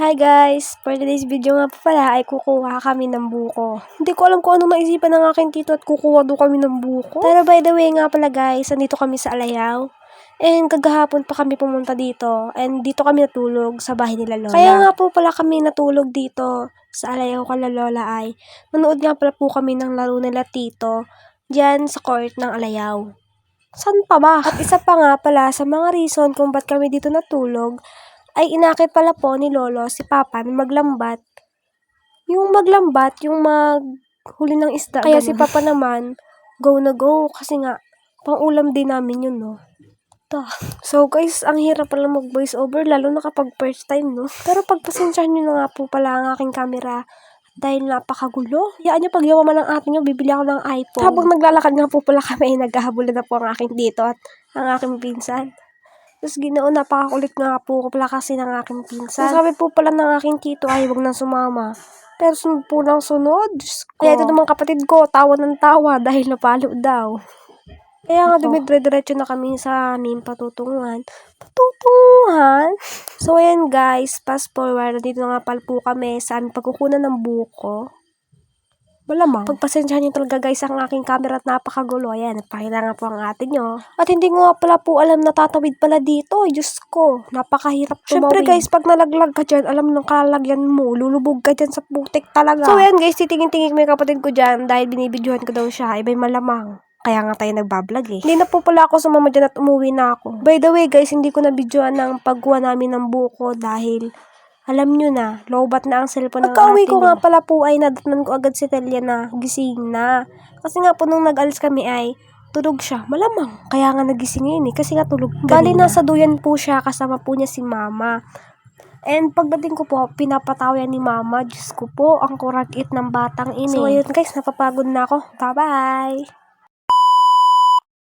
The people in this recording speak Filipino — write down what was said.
Hi guys! For today's video nga po pala ay kukuha kami ng buko. Hindi ko alam kung anong naisipan ng aking tito at kukuha doon kami ng buko. Pero by the way nga pala guys, nandito kami sa Alayaw. And kagahapon pa kami pumunta dito. And dito kami natulog sa bahay nila Lola. Kaya nga po pala kami natulog dito sa Alayaw kala Lola ay manood nga pala po kami ng laro nila tito diyan sa court ng Alayaw. San pa ba? At isa pa nga pala sa mga reason kung ba't kami dito natulog ay inakit pala po ni Lolo si Papa na maglambat. Yung maghuli ng isda. Kaya si Papa naman, go na go. Kasi nga, pang-ulam din namin yun, no. So guys, ang hirap pala mag-voice over, lalo na kapag first time, no. Pero pagpasensyahan nyo na nga po pala ang aking camera dahil napakagulo. Hayaan nyo, pag yawaman ng atin nyo, bibili ako ng iPhone. Habang naglalakad nga po pala kami, naghahabulan na po ang aking tito at ang aking pinsan. Tapos Ginoo, napakakulit nga po pala kasi ng aking pinsan. Sabi po pala ng aking tito ay huwag nang sumama. Pero sunod po ng sunod. Diyos ko. Kaya ito naman kapatid ko, tawa ng tawa dahil napalo daw. Kaya nga dumidire-diretso na kami sa aming patutunguhan. So ayan guys, fast forward. Dito na nga pala po kami sa aming pagkukunan ng buko. Malamang. Pagpasensyahan nyo talaga guys ang aking camera at napakagulo. Ayan, nagpakita nga po ang atin nyo. At hindi ko nga pala po alam na tatawid pala dito. Diyos ko, napakahirap tumawid. Siyempre guys, pag nalaglag ka dyan, alam ng kalagyan mo, lulubog ka dyan sa putik talaga. So ayan guys, titingin-tingin ko yung kapatid ko dyan dahil binibidyohan ko daw siya. Iba'y malamang. Kaya nga tayo nagbablog eh. Hindi na po pala ako sumama dyan at umuwi na ako. By the way guys, hindi ko na videoan ng pagkuha namin ng buko dahil alam nyo na, lowbat na ang cellphone ng Pagka-uwi ko nga pala po ay nadatnan ko agad si Telia na gising na. Kasi nga po nung nag-alis kami ay tulog siya. Malamang. Kaya nga nagising yun eh. Kasi nga tulog kanina. Bali nasa duyan po siya kasama po niya si Mama. And pagdating ko po, pinapatawayan ni Mama. Diyos ko po, ang kuragit ng batang ini. So ayun guys, napapagod na ako. Bye-bye!